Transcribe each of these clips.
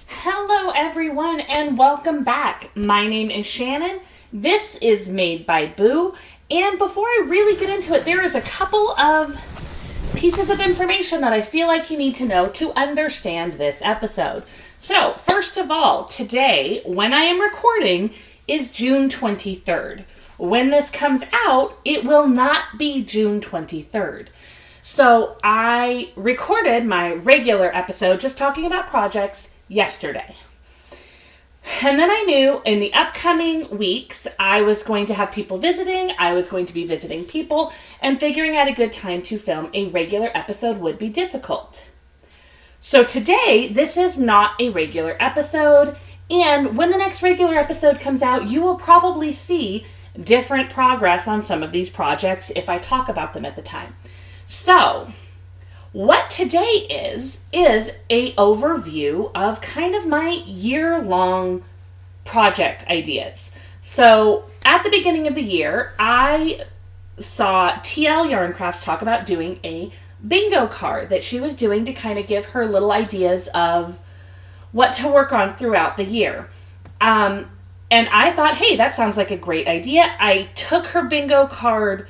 Hello everyone and welcome back. My name is Shannon. This is Made by Boo. And before I really get into it, there is a couple of pieces of information that I feel like you need to know to understand this episode. So, first of all, today, when I am recording, is June 23rd. When this comes out, it will not be June 23rd. So, I recorded my regular episode just talking about projects yesterday. And then I knew in the upcoming weeks, I was going to have people visiting, I was going to be visiting people, and figuring out a good time to film a regular episode would be difficult. So today, this is not a regular episode, and when the next regular episode comes out, you will probably see different progress on some of these projects if I talk about them at the time. So, what today is a overview of kind of my year-long project ideas. So at the beginning of the year, I saw TL Yarn Crafts talk about doing a bingo card that she was doing to kind of give her little ideas of what to work on throughout the year. And I thought, hey, that sounds like a great idea. I took her bingo card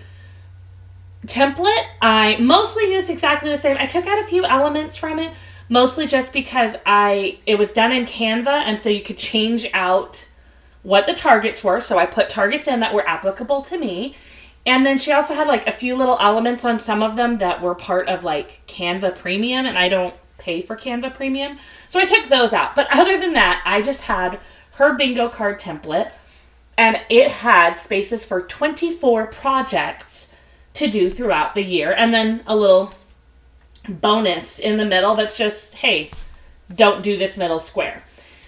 template. I mostly used exactly the same. I took out a few elements from it, mostly just because it was done in Canva, and so you could change out what the targets were. So I put targets in that were applicable to me. And then she also had like a few little elements on some of them that were part of like Canva Premium, and I don't pay for Canva Premium. So I took those out. But other than that, I just had her bingo card template, and it had spaces for 24 projects to do throughout the year, and then a little bonus in the middle that's just, hey, don't do this middle square.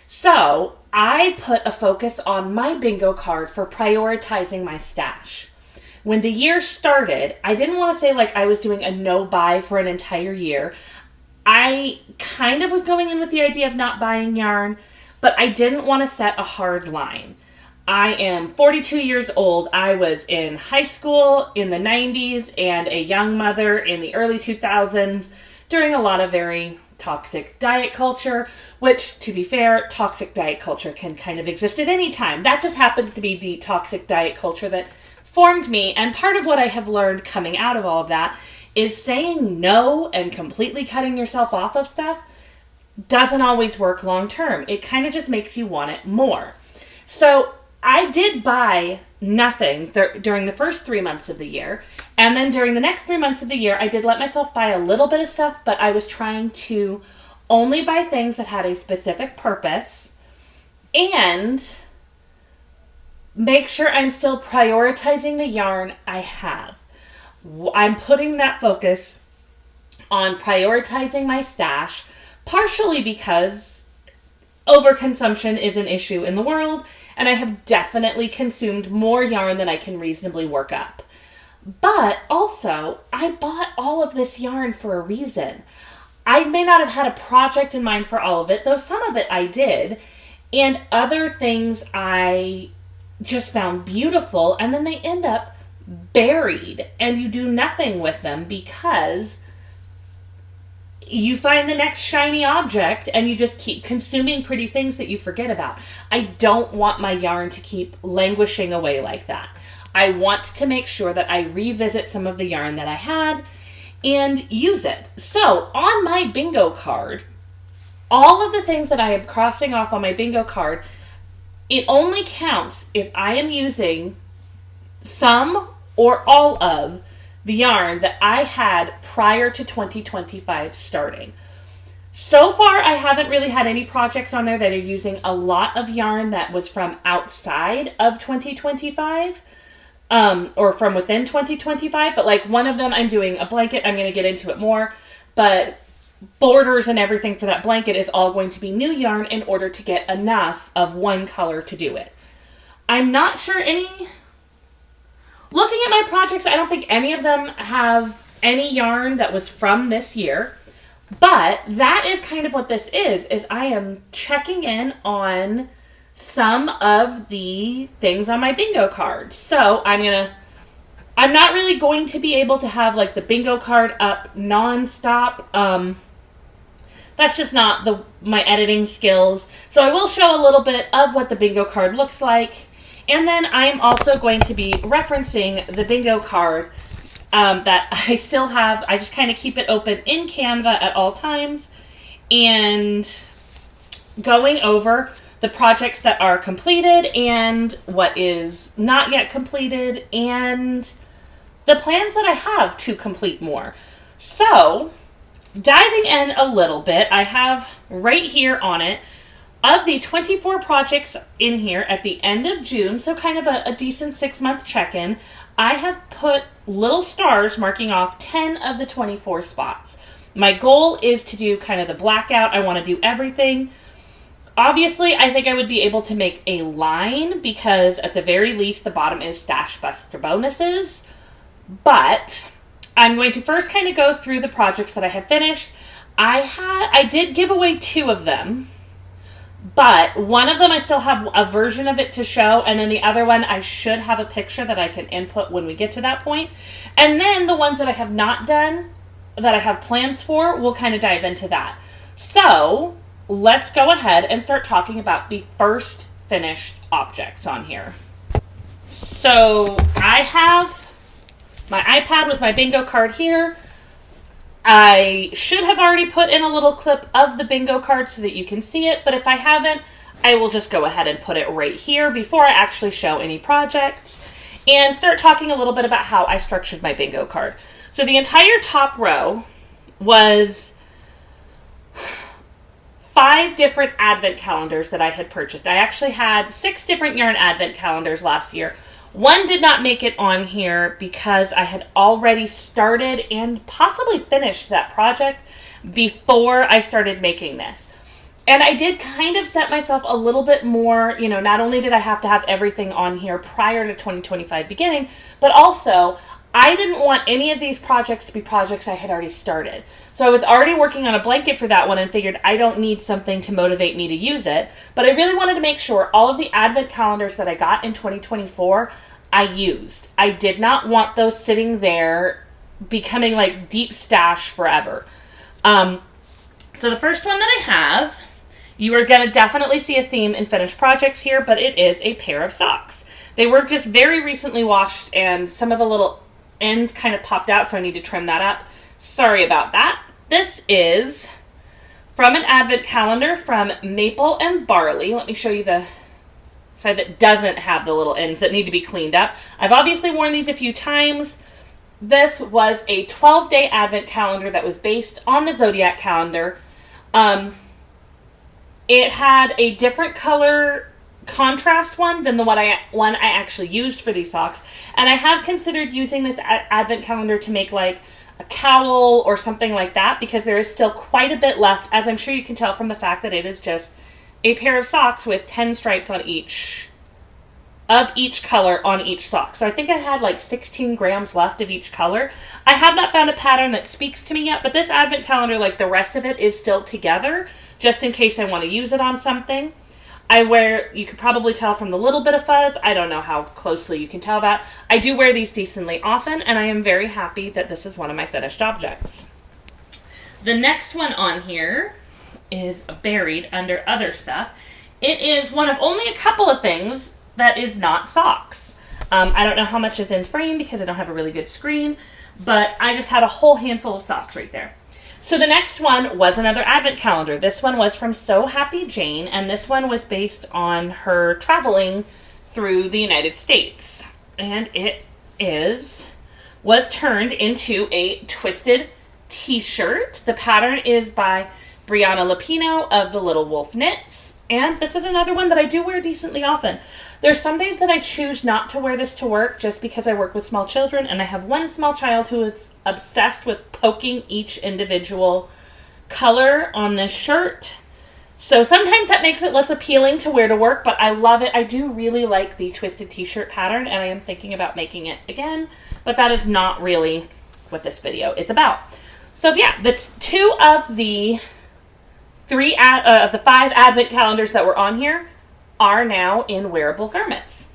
So I put a focus on my bingo card for prioritizing my stash. When the year started, I didn't want to say like I was doing a no-buy for an entire year. I kind of was going in with the idea of not buying yarn, but I didn't want to set a hard line. I am 42 years old. I was in high school in the 90s and a young mother in the early 2000s during a lot of very toxic diet culture, which, to be fair, toxic diet culture can kind of exist at any time. That just happens to be the toxic diet culture that formed me, and part of what I have learned coming out of all of that is saying no and completely cutting yourself off of stuff doesn't always work long term. It kind of just makes you want it more. So I did buy nothing during the first 3 months of the year. And then during the next 3 months of the year, I did let myself buy a little bit of stuff, but I was trying to only buy things that had a specific purpose and make sure I'm still prioritizing the yarn I have. I'm putting that focus on prioritizing my stash, partially because overconsumption is an issue in the world, and I have definitely consumed more yarn than I can reasonably work up. But also, I bought all of this yarn for a reason. I may not have had a project in mind for all of it, though some of it I did, and other things I just found beautiful, and then they end up buried, and you do nothing with them because you find the next shiny object and you just keep consuming pretty things that you forget about. I don't want my yarn to keep languishing away like that. I want to make sure that I revisit some of the yarn that I had and use it. So on my bingo card, all of the things that I am crossing off on my bingo card, it only counts if I am using some or all of the yarn that I had prior to 2025 starting. So far, I haven't really had any projects on there that are using a lot of yarn that was from outside of 2025, or from within 2025, but like one of them, I'm doing a blanket. I'm going to get into it more, but borders and everything for that blanket is all going to be new yarn in order to get enough of one color to do it. I'm not sure looking at my projects, I don't think any of them have any yarn that was from this year, but that is kind of what this is I am checking in on some of the things on my bingo card. So I'm going to I'm not really going to be able to have like the bingo card up non-stop. That's just not my editing skills. So I will show a little bit of what the bingo card looks like. And then I'm also going to be referencing the bingo card that I still have. I just kind of keep it open in Canva at all times and going over the projects that are completed and what is not yet completed and the plans that I have to complete more. So, diving in a little bit, I have right here on it, of the 24 projects in here at the end of June, so kind of a decent 6-month check-in, I have put little stars marking off 10 of the 24 spots. My goal is to do kind of the blackout. I want to do everything. Obviously, I think I would be able to make a line because at the very least, the bottom is Stash Buster bonuses. But I'm going to first kind of go through the projects that I have finished. I did give away 2 of them, but one of them I still have a version of it to show, and then the other one I should have a picture that I can input when we get to that point. And then the ones that I have not done, that I have plans for, we'll kind of dive into that. So let's go ahead and start talking about the first finished objects on here. So I have my iPad with my bingo card here. I should have already put in a little clip of the bingo card so that you can see it, but if I haven't, I will just go ahead and put it right here before I actually show any projects and start talking a little bit about how I structured my bingo card. So the entire top row was 5 different advent calendars that I had purchased. I actually had 6 different yarn advent calendars last year. One did not make it on here because I had already started and possibly finished that project before I started making this. And I did kind of set myself a little bit more, you know, not only did I have to have everything on here prior to 2025 beginning, but also I didn't want any of these projects to be projects I had already started. So I was already working on a blanket for that one and figured I don't need something to motivate me to use it. But I really wanted to make sure all of the advent calendars that I got in 2024, I used. I did not want those sitting there becoming like deep stash forever. So the first one that I have, you are going to definitely see a theme in finished projects here, but it is a pair of socks. They were just very recently washed and some of the little ends kind of popped out, so I need to trim that up. Sorry about that. This is from an advent calendar from Maple and Barley. Let me show you the side that doesn't have the little ends that need to be cleaned up. I've obviously worn these a few times. This was a 12-day advent calendar that was based on the Zodiac calendar. It had a different color contrast one than the one I actually used for these socks. And I have considered using this advent calendar to make like a cowl or something like that because there is still quite a bit left, as I'm sure you can tell from the fact that it is just a pair of socks with 10 stripes on each color on each sock. So I think I had like 16 grams left of each color. I have not found a pattern that speaks to me yet, but this advent calendar, like the rest of it, is still together just in case I want to use it on something. You could probably tell from the little bit of fuzz. I don't know how closely you can tell that. I do wear these decently often, and I am very happy that this is one of my finished objects. The next one on here is buried under other stuff. It is one of only a couple of things that is not socks. I don't know how much is in frame because I don't have a really good screen, but I just had a whole handful of socks right there. So the next one was another advent calendar. This one was from So Happy Jane, and this one was based on her traveling through the United States. And it was turned into a twisted t-shirt. The pattern is by Brianna Lapino of the Little Wolf Knits. And this is another one that I do wear decently often. There's some days that I choose not to wear this to work just because I work with small children, and I have one small child who is obsessed with poking each individual color on this shirt. So sometimes that makes it less appealing to wear to work, but I love it. I do really like the twisted t-shirt pattern, and I am thinking about making it again, but that is not really what this video is about. So yeah, the 2 of the 5 advent calendars that were on here are now in wearable garments.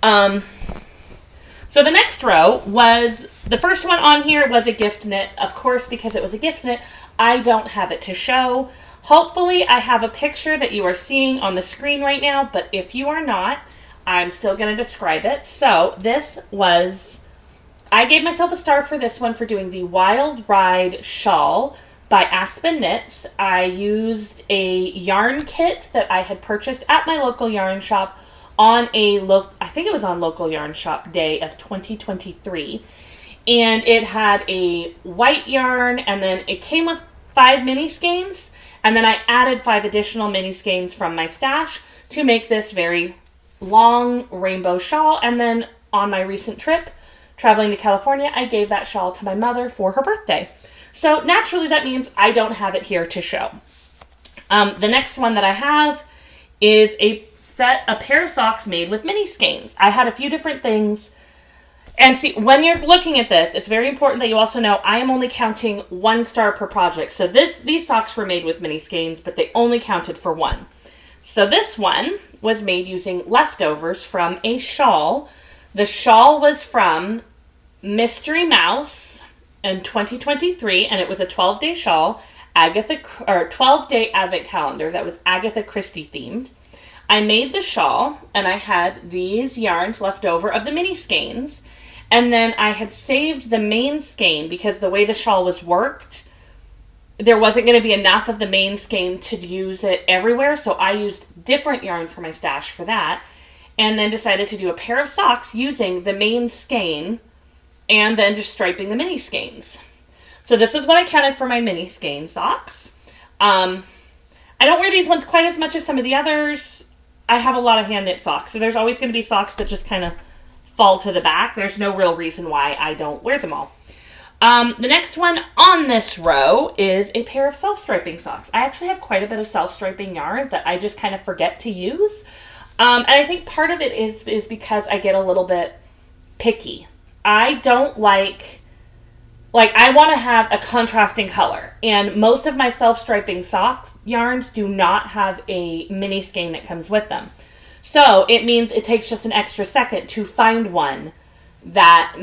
So So the next row was, the first one on here was a gift knit. Of course, because it was a gift knit, I don't have it to show. Hopefully I have a picture that you are seeing on the screen right now, but if you are not, I'm still going to describe it. So this was, I gave myself a star for this one for doing the Wild Ride shawl by Aspen Knits. I used a yarn kit that I had purchased at my local yarn shop on I think it was on Local Yarn Shop Day of 2023. And it had a white yarn, and then it came with 5 mini skeins, and then I added 5 additional mini skeins from my stash to make this very long rainbow shawl. And then on my recent trip traveling to California, I gave that shawl to my mother for her birthday. So naturally that means I don't have it here to show. The next one that I have is a pair of socks made with mini skeins. I had a few different things. And see, when you're looking at this, it's very important that you also know I am only counting 1 star per project. So these socks were made with mini skeins, but they only counted for 1. So this one was made using leftovers from a shawl. The shawl was from Mystery Mouse in 2023, and it was a 12-day shawl, 12-day advent calendar that was Agatha Christie themed. I made the shawl, and I had these yarns left over of the mini skeins, and then I had saved the main skein because the way the shawl was worked, there wasn't going to be enough of the main skein to use it everywhere, so I used different yarn for my stash for that, and then decided to do a pair of socks using the main skein and then just striping the mini skeins. So this is what I counted for my mini skein socks. I don't wear these ones quite as much as some of the others. I have a lot of hand knit socks, so there's always going to be socks that just kind of fall to the back. There's no real reason why I don't wear them all. The next one on this row is a pair of self-striping socks. I actually have quite a bit of self-striping yarn that I just kind of forget to use. And I think part of it is because I get a little bit picky. I don't like I want to have a contrasting color, and most of my self-striping socks yarns do not have a mini skein that comes with them. So it means it takes just an extra second to find one that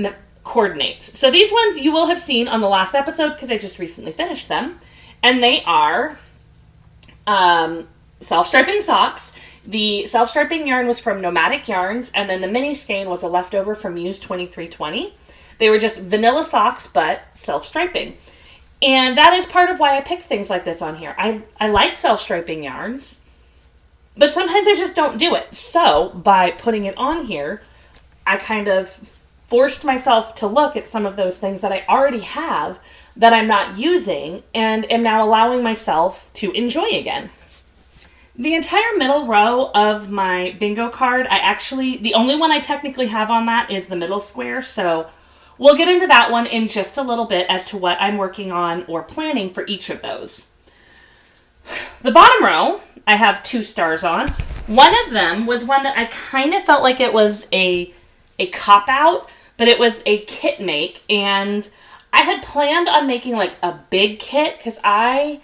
coordinates. So these ones you will have seen on the last episode because I just recently finished them, and they are self-striping socks. The self-striping yarn was from Nomadic Yarns, and then the mini skein was a leftover from Muse 2320. They were just vanilla socks, but self-striping. And that is part of why I picked things like this on here. I like self-striping yarns, but sometimes I just don't do it. So by putting it on here, I kind of forced myself to look at some of those things that I already have that I'm not using and am now allowing myself to enjoy again. The entire middle row of my bingo card, the only one I technically have on that is the middle square, so we'll get into that one in just a little bit as to what I'm working on or planning for each of those. The bottom row, I have 2 stars on. One of them was one that I kind of felt like it was a cop-out, but it was a kit make, and I had planned on making like a big kit because I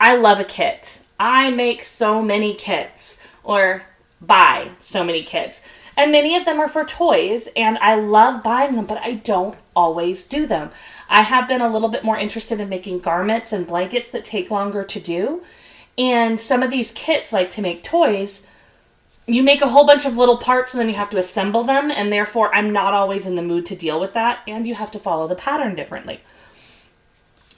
love a kit. I make so many kits, or buy so many kits. And many of them are for toys, and I love buying them, but I don't always do them. I have been a little bit more interested in making garments and blankets that take longer to do. And some of these kits, like to make toys, you make a whole bunch of little parts and then you have to assemble them, and therefore I'm not always in the mood to deal with that, and you have to follow the pattern differently.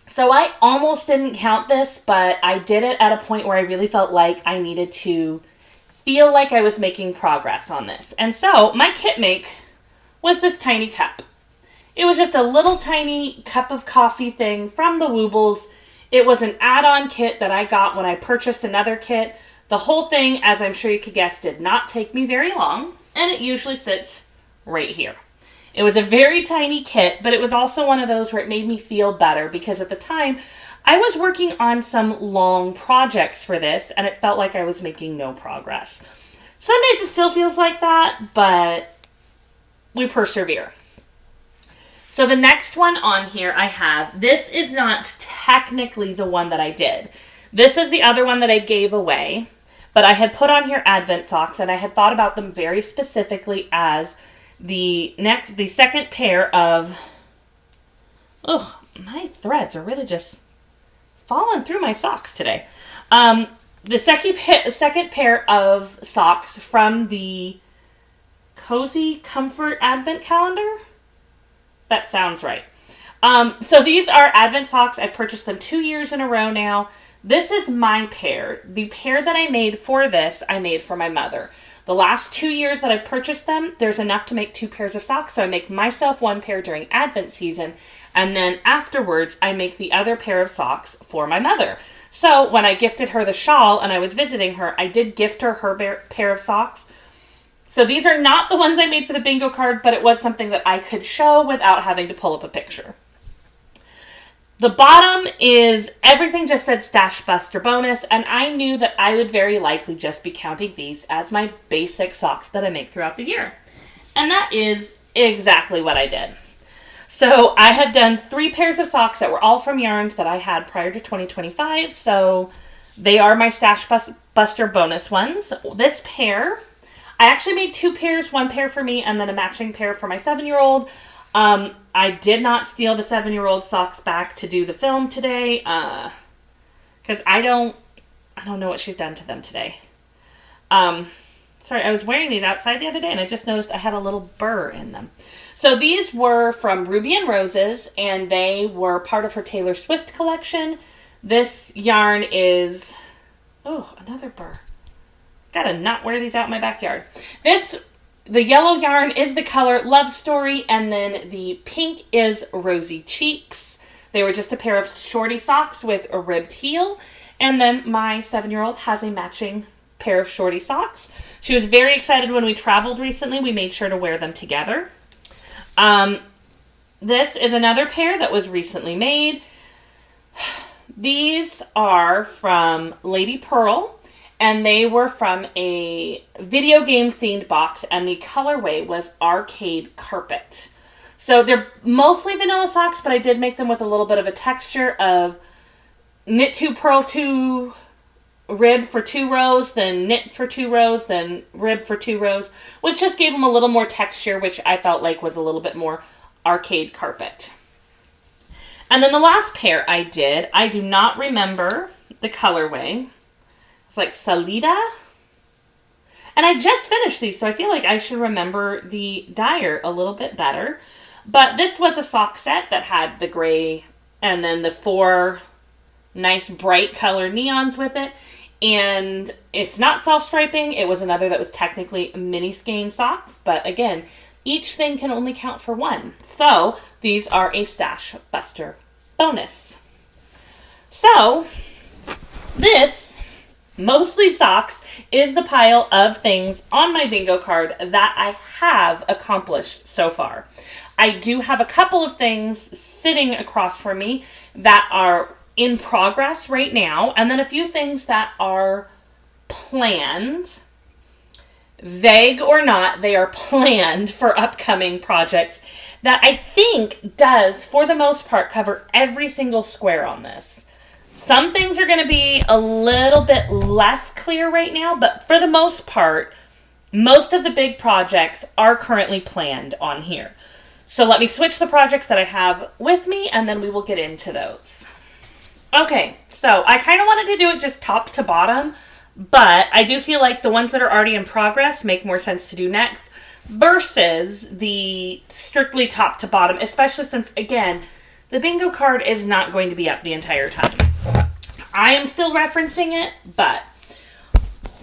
So I almost didn't count this, but I did it at a point where I really felt like I needed to feel like I was making progress on this. And so my kit make was this tiny cup. It was just a little tiny cup of coffee thing from the Woobles. It was an add-on kit that I got when I purchased another kit. The whole thing, as I'm sure you could guess, did not take me very long, and it usually sits right here. It was a very tiny kit, but it was also one of those where it made me feel better because at the time I was working on some long projects for this, and it felt like I was making no progress. Some days it still feels like that, but we persevere. So the next one on here I have, this is not technically the one that I did. This is the other one that I gave away, but I had put on here Advent socks, and I had thought about them very specifically as The second pair of, oh, my threads are really just falling through my socks today. The second pair of socks from the Cozy Comfort Advent Calendar. That sounds right. So these are Advent socks. I've purchased them 2 years in a row now. This is my pair. The pair that I made for this, I made for my mother. The last 2 years that I've purchased them, there's enough to make 2 pairs of socks. So I make myself 1 pair during Advent season. And then afterwards, I make the other pair of socks for my mother. So when I gifted her the shawl and I was visiting her, I did gift her her pair of socks. So these are not the ones I made for the bingo card, but it was something that I could show without having to pull up a picture. The bottom is, everything just said Stash Buster bonus, and I knew that I would very likely just be counting these as my basic socks that I make throughout the year. And that is exactly what I did. So I have done 3 pairs of socks that were all from yarns that I had prior to 2025. So they are my Stash Buster bonus ones. This pair, I actually made 2 pairs, 1 pair for me and then a matching pair for my 7-year-old. I did not steal the 7-year-old socks back to do the film today, because I don't know what she's done to them today. Sorry, I was wearing these outside the other day and I just noticed I had a little burr in them. So these were from Ruby and Roses, and they were part of her Taylor Swift collection. This yarn is, oh, another burr. Gotta not wear these out in my backyard. The yellow yarn is the color Love Story, and then the pink is Rosy Cheeks. They were just a pair of shorty socks with a ribbed heel, and then my 7-year-old has a matching pair of shorty socks. She was very excited when we traveled recently. We made sure to wear them together. This is another pair that was recently made. These are from Lady Pearl, and they were from a video game themed box, and the colorway was Arcade Carpet. So they're mostly vanilla socks, but I did make them with a little bit of a texture of knit 2, purl 2, rib for 2 rows, then knit for 2 rows, then rib for 2 rows, which just gave them a little more texture, which I felt like was a little bit more Arcade Carpet. And then the last pair I did, I do not remember the colorway. It's like Salida. And I just finished these, so I feel like I should remember the dyer a little bit better. But this was a sock set that had the gray and then the 4 nice bright color neons with it. And it's not self-striping. It was another that was technically mini skein socks. But again, each thing can only count for 1. So these are a Stash Buster bonus. So this, mostly socks, is the pile of things on my bingo card that I have accomplished so far. I do have a couple of things sitting across from me that are in progress right now, and then a few things that are planned. Vague or not, they are planned for upcoming projects that I think does, for the most part, cover every single square on this. Some things are going to be a little bit less clear right now, but for the most part, most of the big projects are currently planned on here. So let me switch the projects that I have with me, and then we will get into those. Okay, so I kind of wanted to do it just top to bottom, but I do feel like the ones that are already in progress make more sense to do next versus the strictly top to bottom, especially since, again, the bingo card is not going to be up the entire time. I am still referencing it, but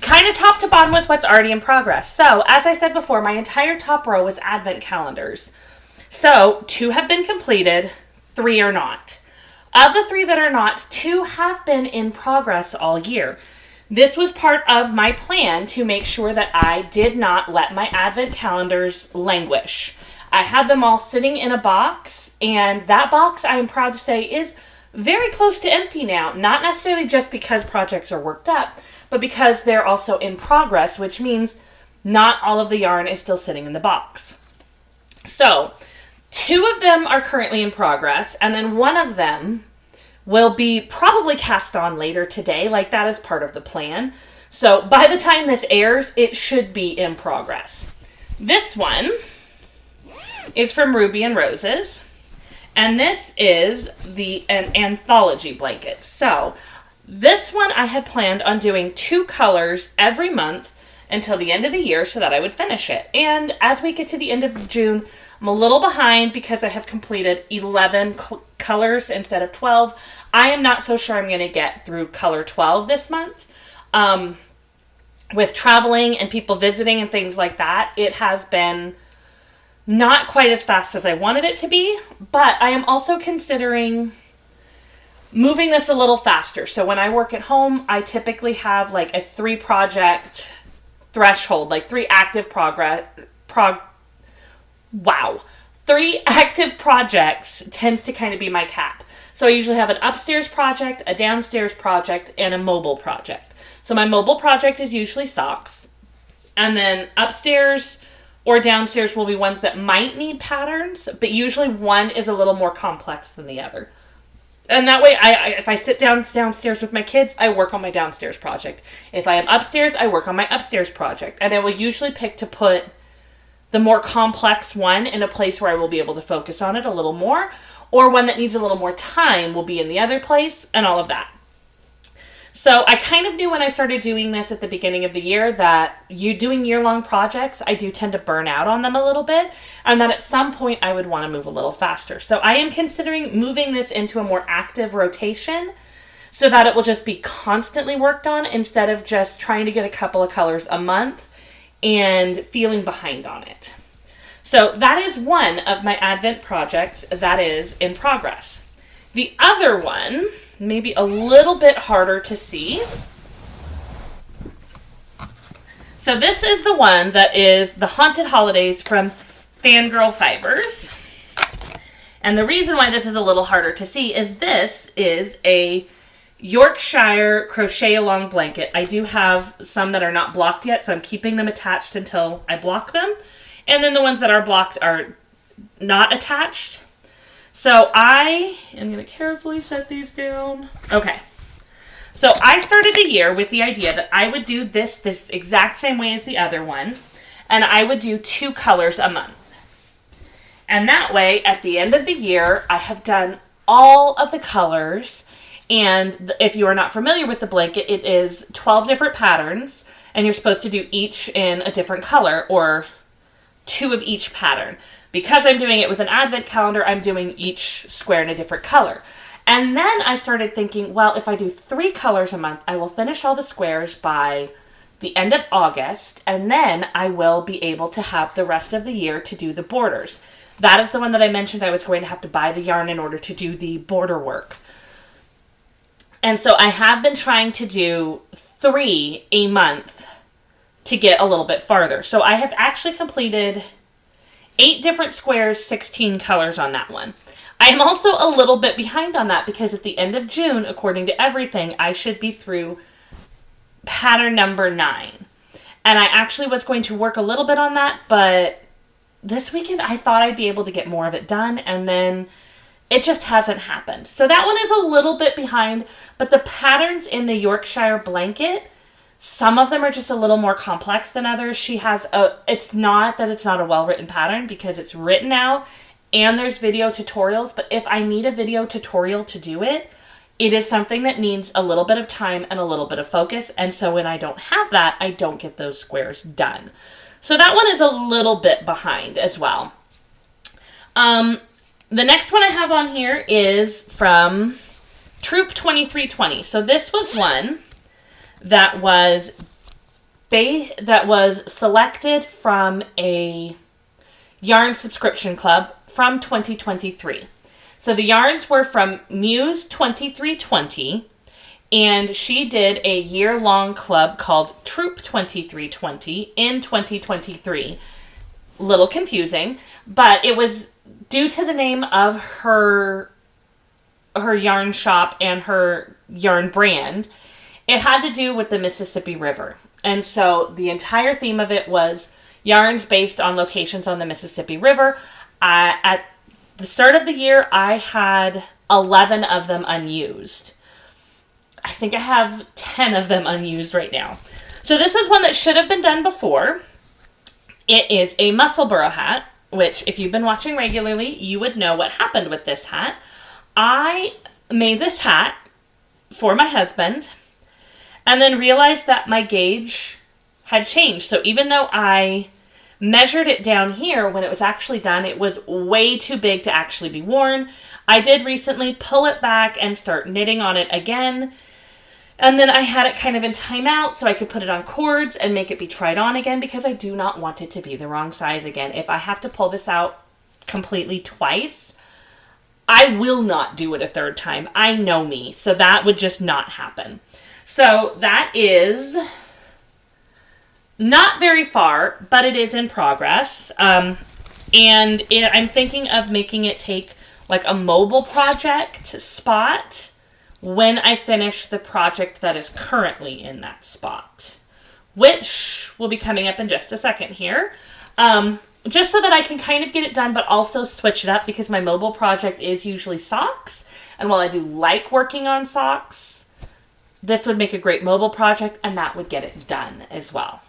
kind of top to bottom with what's already in progress. So, as I said before, my entire top row was Advent calendars. So, 2 have been completed, 3 are not. Of the 3 that are not, 2 have been in progress all year. This was part of my plan to make sure that I did not let my Advent calendars languish. I had them all sitting in a box, and that box, I am proud to say, is very close to empty now. Not necessarily just because projects are worked up, but because they're also in progress, which means not all of the yarn is still sitting in the box. So, 2 of them are currently in progress, and then 1 of them will be probably cast on later today. Like, that is part of the plan. So by the time this airs, it should be in progress. This one is from Ruby and Roses. And this is an anthology blanket. So this one I had planned on doing 2 colors every month until the end of the year so that I would finish it. And as we get to the end of June, I'm a little behind because I have completed 11 colors instead of 12. I am not so sure I'm going to get through color 12 this month. With traveling and people visiting and things like that, it has been not quite as fast as I wanted it to be, but I am also considering moving this a little faster. So when I work at home, I typically have like a 3 project threshold, like 3 active 3 active projects tends to kind of be my cap. So I usually have an upstairs project, a downstairs project, and a mobile project. So my mobile project is usually socks. And then upstairs or downstairs will be ones that might need patterns, but usually one is a little more complex than the other. And that way, if I sit downstairs with my kids, I work on my downstairs project. If I am upstairs, I work on my upstairs project. And I will usually pick to put the more complex one in a place where I will be able to focus on it a little more, or one that needs a little more time will be in the other place, and all of that. So I kind of knew when I started doing this at the beginning of the year that doing year-long projects, I do tend to burn out on them a little bit, and that at some point I would want to move a little faster. So I am considering moving this into a more active rotation so that it will just be constantly worked on instead of just trying to get a couple of colors a month and feeling behind on it. So that is one of my Advent projects that is in progress. The other one, maybe a little bit harder to see. So this is the one that is the Haunted Holidays from FanGirl Fibers. And the reason why this is a little harder to see is this is a Yorkshire crochet along blanket. I do have some that are not blocked yet, so I'm keeping them attached until I block them. And then the ones that are blocked are not attached. So I am going to carefully set these down. Okay. So I started the year with the idea that I would do this exact same way as the other one. And I would do 2 colors a month. And that way, at the end of the year, I have done all of the colors. And if you are not familiar with the blanket, it is 12 different patterns. And you're supposed to do each in a different color or 2 of each pattern. Because I'm doing it with an advent calendar, I'm doing each square in a different color. And then I started thinking, well, if I do 3 colors a month, I will finish all the squares by the end of August, and then I will be able to have the rest of the year to do the borders. That is the one that I mentioned I was going to have to buy the yarn in order to do the border work. And so I have been trying to do 3 a month to get a little bit farther. So I have actually completed 8 different squares, 16 colors on that one. I am also a little bit behind on that because at the end of June, according to everything, I should be through pattern number 9. And I actually was going to work a little bit on that, but this weekend I thought I'd be able to get more of it done, and then it just hasn't happened. So that one is a little bit behind, but the patterns in the Yorkshire blanket, some of them are just a little more complex than others. She has it's not that it's not a well-written pattern because it's written out and there's video tutorials, but if I need a video tutorial to do it, it is something that needs a little bit of time and a little bit of focus. And so when I don't have that, I don't get those squares done. So that one is a little bit behind as well. The next one I have on here is from Troop 2320. So this was one that was selected from a yarn subscription club from 2023. So the yarns were from Muse 2320, and she did a year-long club called Troop 2320 in 2023. Little confusing, but it was due to the name of her yarn shop and her yarn brand. It had to do with the Mississippi River. And so the entire theme of it was yarns based on locations on the Mississippi River. At the start of the year, I had 11 of them unused. I think I have 10 of them unused right now. So this is one that should have been done before. It is a Musselburgh hat. which if you've been watching regularly, you would know what happened with this hat. I made this hat for my husband and then realized that my gauge had changed. So even though I measured it down here when it was actually done, it was way too big to actually be worn. I did recently pull it back and start knitting on it again. And then I had it kind of in timeout so I could put it on cords and make it be tried on again because I do not want it to be the wrong size again. If I have to pull this out completely twice, I will not do it a third time. I know me, so that would just not happen. So that is not very far, but it is in progress. I'm thinking of making it take like a mobile project spot when I finish the project that is currently in that spot, which will be coming up in just a second here. Just so that I can kind of get it done, but also switch it up because my mobile project is usually socks. And while I do like working on socks, this would make a great mobile project and that would get it done as well.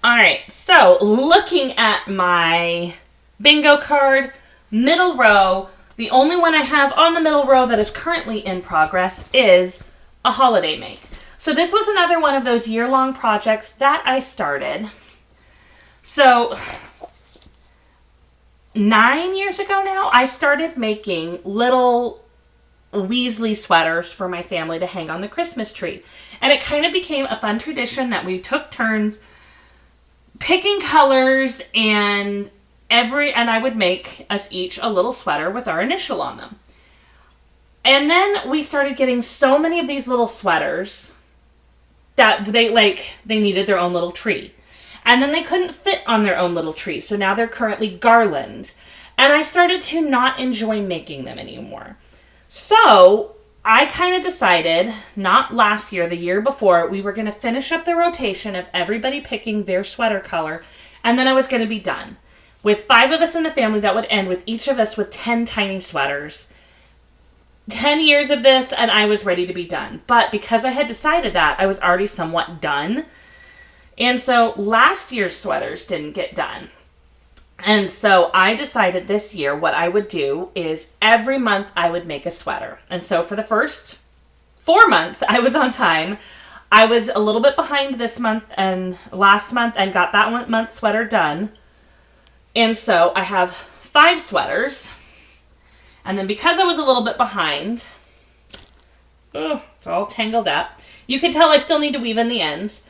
All right, so looking at my bingo card, middle row, the only one I have on the middle row that is currently in progress is a holiday make. So this was another one of those year-long projects that I started. So 9 years ago now, I started making little Weasley sweaters for my family to hang on the Christmas tree. And it kind of became a fun tradition that we took turns picking colors and I would make us each a little sweater with our initial on them. And then we started getting so many of these little sweaters that they needed their own little tree. And then they couldn't fit on their own little tree. So now they're currently garland. And I started to not enjoy making them anymore. So I kind of decided, not last year, the year before, we were going to finish up the rotation of everybody picking their sweater color. And then I was going to be done. With 5 of us in the family, that would end with each of us with 10 tiny sweaters. 10 years of this, and I was ready to be done. But because I had decided that, I was already somewhat done. And so last year's sweaters didn't get done. And so I decided this year what I would do is every month I would make a sweater. And so for the first 4 months, I was on time. I was a little bit behind this month and last month and got that 1 month sweater done. And so I have 5 sweaters. And then because I was a little bit behind, it's all tangled up. You can tell I still need to weave in the ends.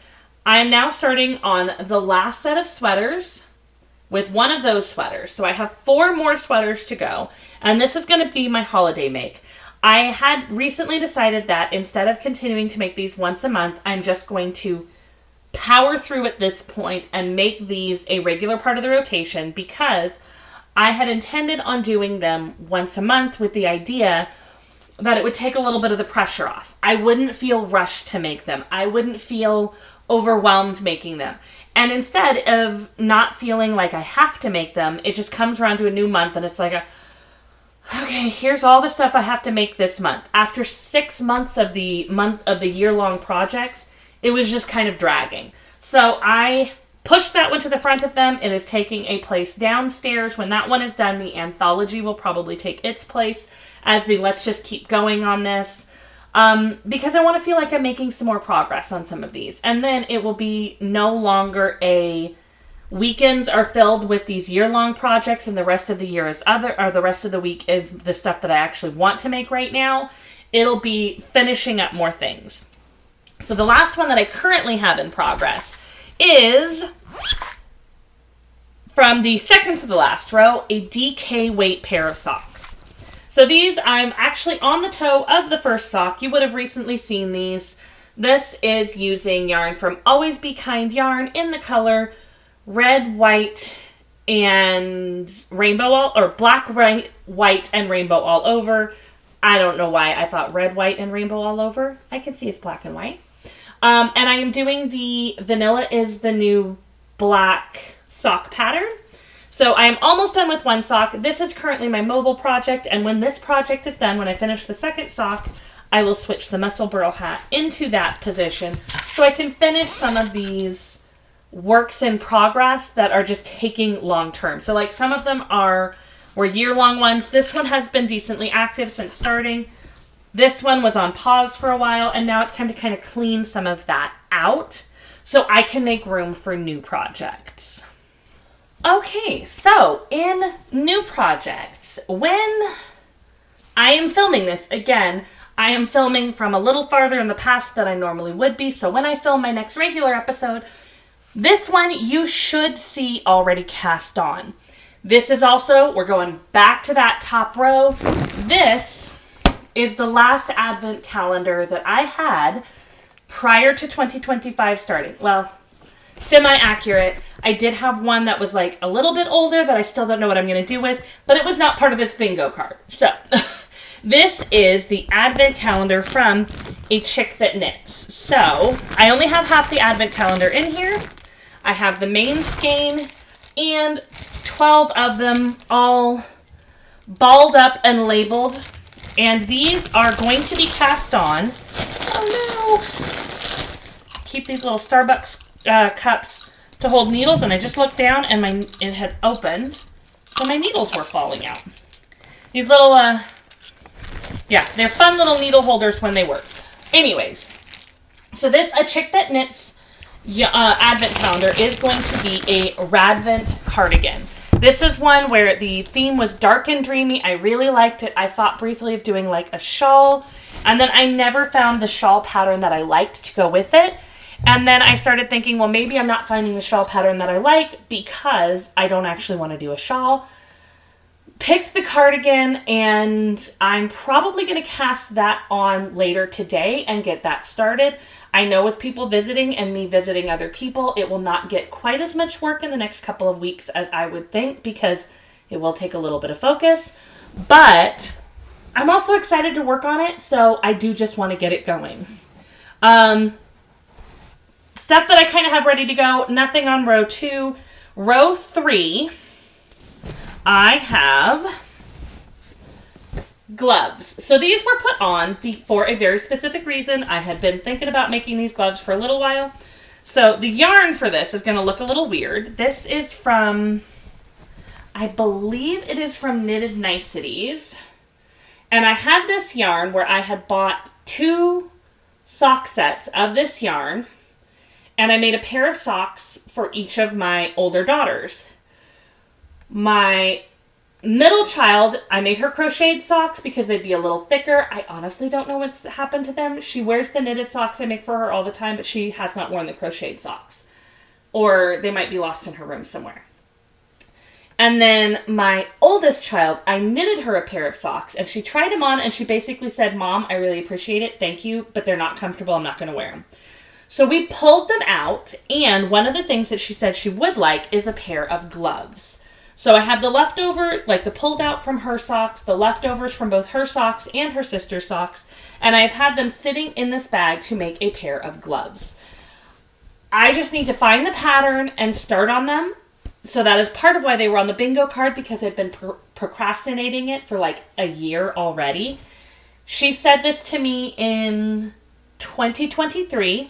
I am now starting on the last set of sweaters with one of those sweaters. So I have 4 more sweaters to go. And this is going to be my holiday make. I had recently decided that instead of continuing to make these once a month, I'm just going to power through at this point and make these a regular part of the rotation because I had intended on doing them once a month with the idea that it would take a little bit of the pressure off. I wouldn't feel rushed to make them. I wouldn't feel overwhelmed making them. And instead of not feeling like I have to make them, it just comes around to a new month and it's like, okay, here's all the stuff I have to make this month. After 6 months of the year-long projects, it was just kind of dragging. So I pushed that one to the front of them. It is taking a place downstairs. When that one is done, the anthology will probably take its place as the let's just keep going on this. Because I want to feel like I'm making some more progress on some of these. And then it will be no longer a weekends are filled with these year-long projects and the rest of the year is the rest of the week is the stuff that I actually want to make right now. It'll be finishing up more things. So the last one that I currently have in progress is from the second to the last row, a DK weight pair of socks. So these, I'm actually on the toe of the first sock. You would have recently seen these. This is using yarn from Always Be Kind Yarn in the color red, white, and rainbow or black, white, and rainbow all over. I don't know why I thought red, white, and rainbow all over. I can see it's black and white. And I am doing the vanilla is the new black sock pattern. So I am almost done with one sock. This is currently my mobile project. And when this project is done, when I finish the second sock, I will switch the muscle burl hat into that position so I can finish some of these works in progress that are just taking long term. So like some of them were year-long ones. This one has been decently active since starting. This one was on pause for a while, and now it's time to kind of clean some of that out so I can make room for new projects. Okay, so in new projects, when I am filming this, again, I am filming from a little farther in the past than I normally would be, so when I film my next regular episode, this one you should see already cast on. This is also, we're going back to that top row. This is the last advent calendar that I had prior to 2025 starting. Well, semi-accurate. I did have one that was like a little bit older that I still don't know what I'm going to do with, but it was not part of this bingo card. So this is the advent calendar from A Chick That Knits. So I only have half the advent calendar in here. I have the main skein and 12 of them all balled up and labeled. And these are going to be cast on. Oh no! Keep these little Starbucks cups to hold needles, and I just looked down and it had opened, so my needles were falling out. These little, yeah, they're fun little needle holders when they work. Anyways, so this A Chick That Knits advent calendar is going to be a Radvent Cardigan. This is one where the theme was dark and dreamy. I really liked it. I thought briefly of doing like a shawl, and then I never found the shawl pattern that I liked to go with it. And then I started thinking, well, maybe I'm not finding the shawl pattern that I like because I don't actually want to do a shawl. Picked the cardigan, and I'm probably going to cast that on later today and get that started. I know with people visiting and me visiting other people, it will not get quite as much work in the next couple of weeks as I would think because it will take a little bit of focus. But I'm also excited to work on it, so I do just want to get it going. Stuff that I kind of have ready to go, nothing on row 2. Row 3, I have gloves. So these were put on for a very specific reason. I had been thinking about making these gloves for a little while. So the yarn for this is going to look a little weird. This is from, I believe it is from Knitted Niceties. And I had this yarn where I had bought 2 sock sets of this yarn. And I made a pair of socks for each of my older daughters. My middle child, I made her crocheted socks because they'd be a little thicker. I honestly don't know what's happened to them. She wears the knitted socks I make for her all the time, but she has not worn the crocheted socks. Or they might be lost in her room somewhere. And then my oldest child, I knitted her a pair of socks, and she tried them on, and she basically said, Mom, I really appreciate it, thank you, but they're not comfortable, I'm not going to wear them. So we pulled them out, and one of the things that she said she would like is a pair of gloves. So I have the leftover, like the pulled out from her socks, the leftovers from both her socks and her sister's socks, and I've had them sitting in this bag to make a pair of gloves. I just need to find the pattern and start on them. So that is part of why they were on the bingo card, because I've been procrastinating it for like a year already. She said this to me in 2023.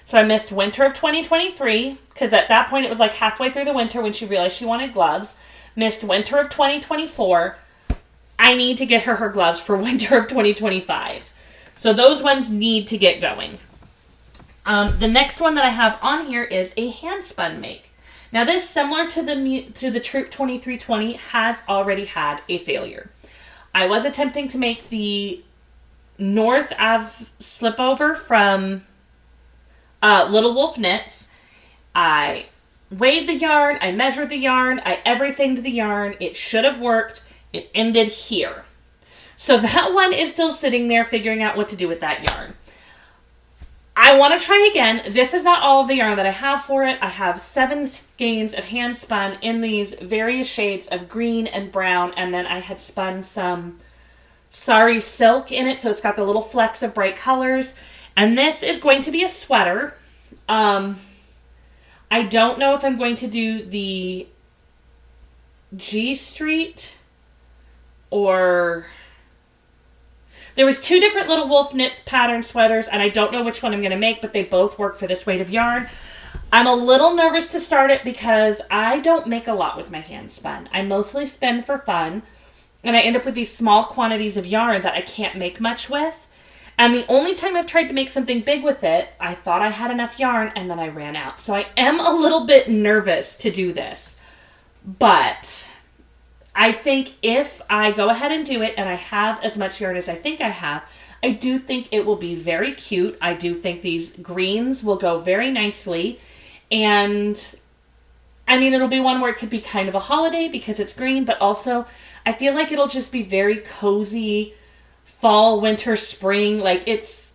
So I missed winter of 2023, because at that point it was like halfway through the winter when she realized she wanted gloves. Missed winter of 2024. I need to get her gloves for winter of 2025. So those ones need to get going. The next one that I have on here is a hand spun make. Now this, similar to the Troop 2320, has already had a failure. I was attempting to make the North Ave slipover from Little Wolf Knits. I weighed the yarn, I measured the yarn, I everythinged the yarn. It should have worked. It ended here. So that one is still sitting there figuring out what to do with that yarn. I want to try again. This is not all of the yarn that I have for it. I have 7 skeins of hand spun in these various shades of green and brown, and then I had spun some sari silk in it, so it's got the little flecks of bright colors. And this is going to be a sweater. I don't know if I'm going to do the G Street or... There was 2 different Little Wolf Knits pattern sweaters, and I don't know which one I'm going to make, but they both work for this weight of yarn. I'm a little nervous to start it because I don't make a lot with my hand spun. I mostly spin for fun, and I end up with these small quantities of yarn that I can't make much with. And the only time I've tried to make something big with it, I thought I had enough yarn and then I ran out. So I am a little bit nervous to do this. But I think if I go ahead and do it and I have as much yarn as I think I have, I do think it will be very cute. I do think these greens will go very nicely. And I mean, it'll be one where it could be kind of a holiday because it's green, but also I feel like it'll just be very cozy fall, winter, spring. Like it's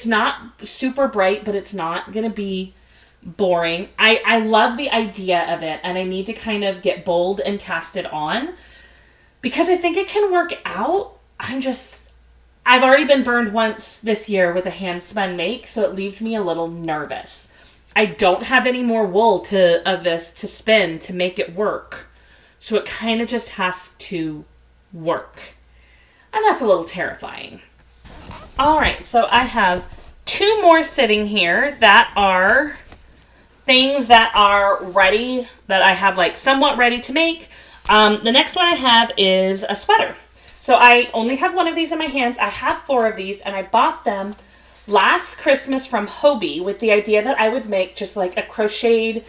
not super bright, but it's not going to be boring. I love the idea of it, and I need to kind of get bold and cast it on because I think it can work out. I've already been burned once this year with a hand spun make, so it leaves me a little nervous. I don't have any more wool of this to spin to make it work. So it kind of just has to work. And that's a little terrifying. All right, so I have 2 more sitting here that are things that are ready, that I have like somewhat ready to make. The next one I have is a sweater. So I only have 1 of these in my hands. I have 4 of these, and I bought them last Christmas from Hobie with the idea that I would make just like a crocheted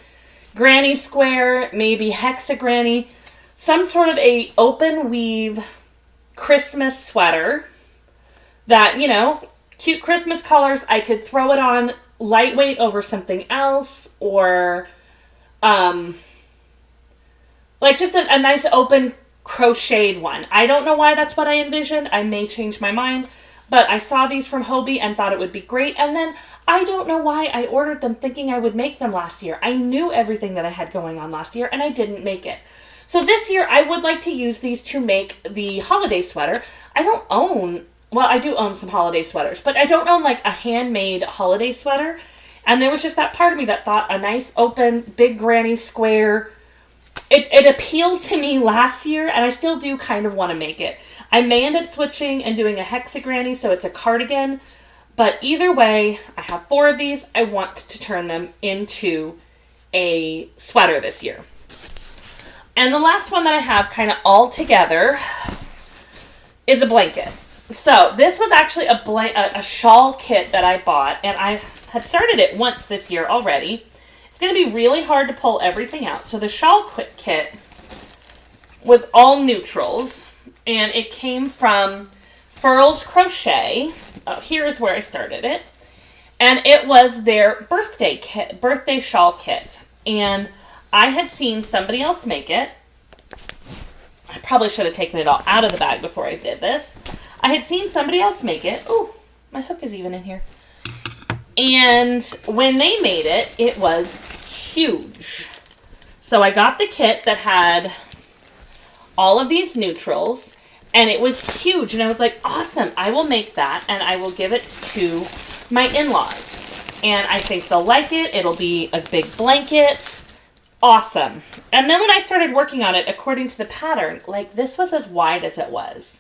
granny square, maybe hexagranny, some sort of a open weave Christmas sweater that, you know, cute Christmas colors. I could throw it on lightweight over something else, or like just a nice open crocheted one. I don't know why that's what I envisioned. I may change my mind, but I saw these from Hobie and thought it would be great. And then I don't know why I ordered them thinking I would make them last year. I knew everything that I had going on last year and I didn't make it. So this year I would like to use these to make the holiday sweater. I do own some holiday sweaters, but I don't own like a handmade holiday sweater. And there was just that part of me that thought a nice open big granny square. It appealed to me last year, and I still do kind of want to make it. I may end up switching and doing a hexagranny, so it's a cardigan. But either way, I have 4 of these. I want to turn them into a sweater this year. And the last one that I have kind of all together is a blanket. So this was actually a shawl kit that I bought, and I had started it once this year already. It's going to be really hard to pull everything out. So the shawl kit was all neutrals, and it came from Furls Crochet. Oh, here's where I started it. And it was their birthday shawl kit. And I had seen somebody else make it. I probably should have taken it all out of the bag before I did this. I had seen somebody else make it. Oh, my hook is even in here. And when they made it, it was huge. So I got the kit that had all of these neutrals, and it was huge. And I was like, awesome, I will make that, and I will give it to my in-laws. And I think they'll like it. It'll be a big blanket. Awesome. And then when I started working on it, according to the pattern, like this was as wide as it was.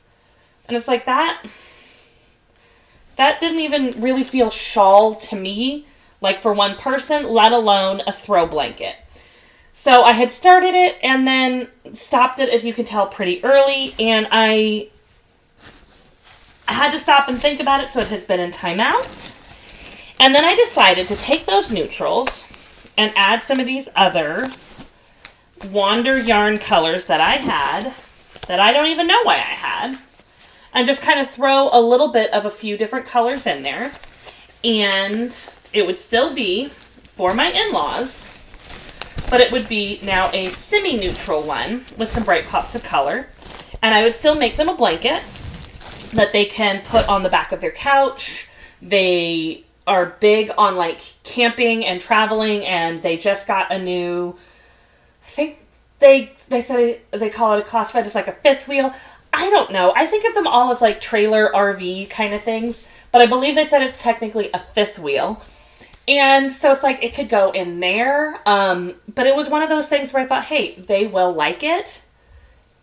And it's like that didn't even really feel shawl to me, like for one person, let alone a throw blanket. So I had started it and then stopped it, as you can tell, pretty early. And I had to stop and think about it, so it has been in timeout. And then I decided to take those neutrals and add some of these other Wander yarn colors that I had, that I don't even know why I had, and just kind of throw a little bit of a few different colors in there. And it would still be for my in-laws, but it would be now a semi-neutral one with some bright pops of color. And I would still make them a blanket that they can put on the back of their couch. They are big on like camping and traveling, and they just got a new, I think they said they call it a classified as like a fifth wheel. I don't know. I think of them all as like trailer RV kind of things, but I believe they said it's technically a fifth wheel. And so it's like it could go in there. But it was one of those things where I thought, hey, they will like it.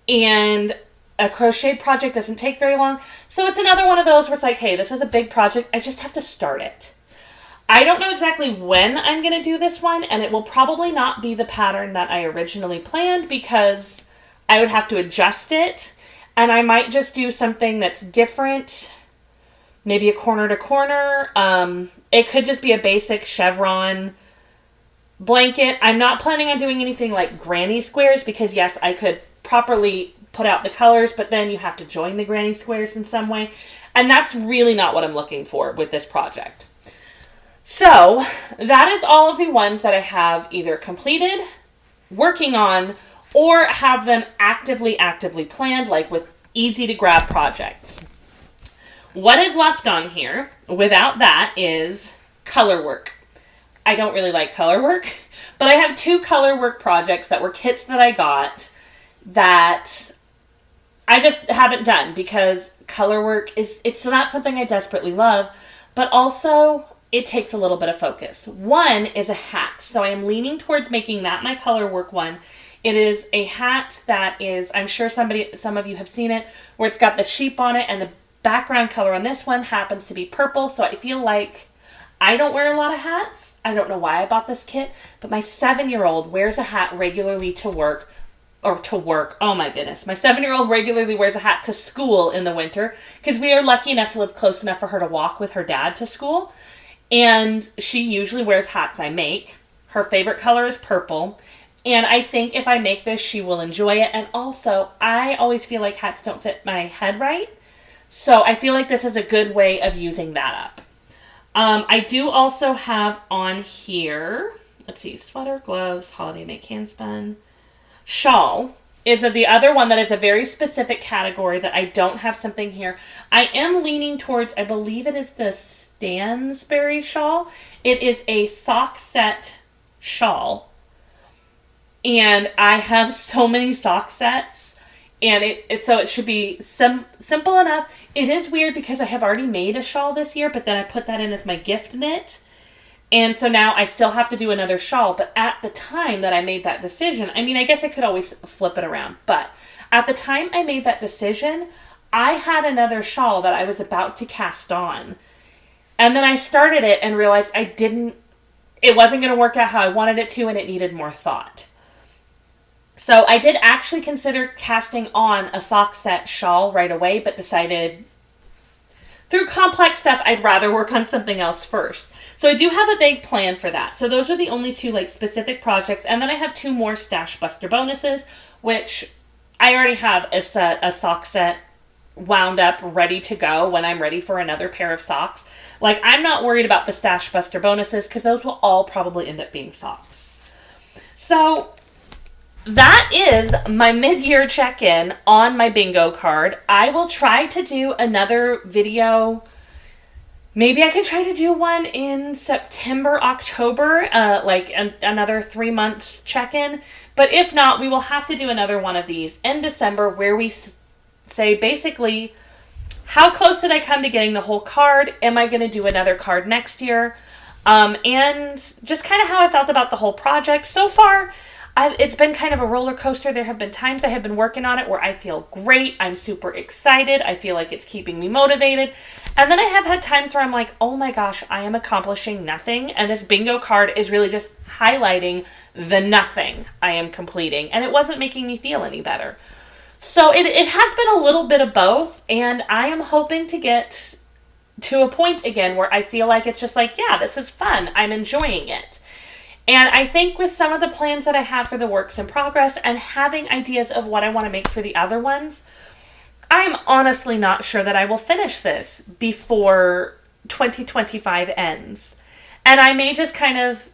And a crochet project doesn't take very long. So it's another one of those where it's like, hey, this is a big project. I just have to start it. I don't know exactly when I'm going to do this one, and it will probably not be the pattern that I originally planned because I would have to adjust it, and I might just do something that's different, maybe a corner to corner. It could just be a basic chevron blanket. I'm not planning on doing anything like granny squares because, yes, I could properly put out the colors, but then you have to join the granny squares in some way, and that's really not what I'm looking for with this project. So that is all of the ones that I have either completed, working on, or have them actively planned, like with easy to grab projects. What is left on here without that is color work. I don't really like color work, but I have 2 color work projects that were kits that I got that I just haven't done because color work it's not something I desperately love, but also it takes a little bit of focus. One is a hat. So I am leaning towards making that my color work one. It is a hat that is, I'm sure some of you have seen it, where it's got the sheep on it, and the background color on this one happens to be purple. So I feel like I don't wear a lot of hats. I don't know why I bought this kit, but my 7-year-old wears a hat regularly to work. Oh my goodness. My 7-year-old regularly wears a hat to school in the winter because we are lucky enough to live close enough for her to walk with her dad to school. And she usually wears hats I make. Her favorite color is purple. And I think if I make this, she will enjoy it. And also, I always feel like hats don't fit my head right. So I feel like this is a good way of using that up. I do also have on here, let's see, sweater, gloves, holiday make handspun. Shawl is the other one that is a very specific category that I don't have something here. I am leaning towards, I believe it is the Stansberry shawl. It is a sock set shawl. And I have so many sock sets. And so it should be simple enough. It is weird because I have already made a shawl this year, but then I put that in as my gift knit. And so now I still have to do another shawl. But at the time that I made that decision, I mean, I guess I could always flip it around. But at the time I made that decision, I had another shawl that I was about to cast on. And then I started it and realized it wasn't going to work out how I wanted it to, and it needed more thought. So I did actually consider casting on a sock set shawl right away, but decided through complex stuff, I'd rather work on something else first. So I do have a big plan for that. So those are the only 2 like specific projects. And then I have 2 more Stash Buster bonuses, which I already have a sock set wound up, ready to go when I'm ready for another pair of socks. Like, I'm not worried about the Stash Buster bonuses because those will all probably end up being socks. So that is my mid-year check-in on my bingo card. I will try to do another video. Maybe I can try to do one in September, October, another 3 months check-in. But if not, we will have to do another one of these in December where we say basically, how close did I come to getting the whole card? Am I going to do another card next year? And just kind of how I felt about the whole project. So far, it's been kind of a roller coaster. There have been times I have been working on it where I feel great. I'm super excited. I feel like it's keeping me motivated. And then I have had times where I'm like, oh my gosh, I am accomplishing nothing. And this bingo card is really just highlighting the nothing I am completing. And it wasn't making me feel any better. So it has been a little bit of both, and I am hoping to get to a point again where I feel like it's just like, yeah, this is fun. I'm enjoying it. And I think with some of the plans that I have for the works in progress and having ideas of what I want to make for the other ones, I'm honestly not sure that I will finish this before 2025 ends. And I may just kind of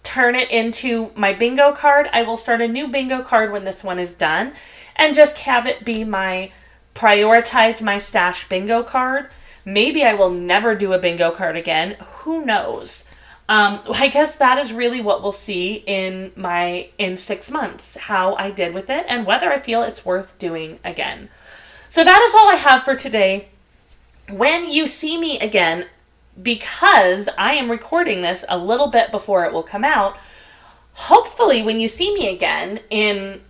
turn it into my bingo card. I will start a new bingo card when this one is done. And just have it be my prioritize my stash bingo card. Maybe I will never do a bingo card again. Who knows? I guess that is really what we'll see in 6 months, how I did with it and whether I feel it's worth doing again. So that is all I have for today. When you see me again, because I am recording this a little bit before it will come out, hopefully when you see me again in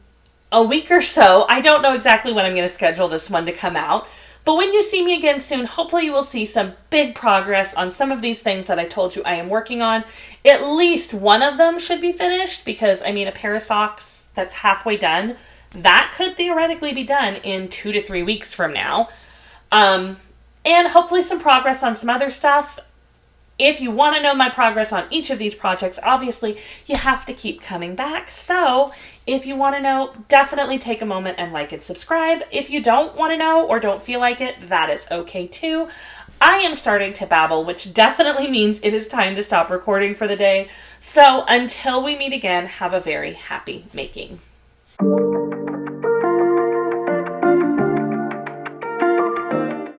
a week or so, I don't know exactly when I'm going to schedule this one to come out, But when you see me again soon, hopefully you will see some big progress on some of these things that I told you I am working on. At least one of them should be finished, because I mean, a pair of socks that's halfway done, that could theoretically be done in 2 to 3 weeks from now. And hopefully some progress on some other stuff. If you want to know my progress on each of these projects, obviously you have to keep coming back. So if you want to know, definitely take a moment and like and subscribe. If you don't want to know or don't feel like it, that is okay too. I am starting to babble, which definitely means it is time to stop recording for the day. So until we meet again, have a very happy making.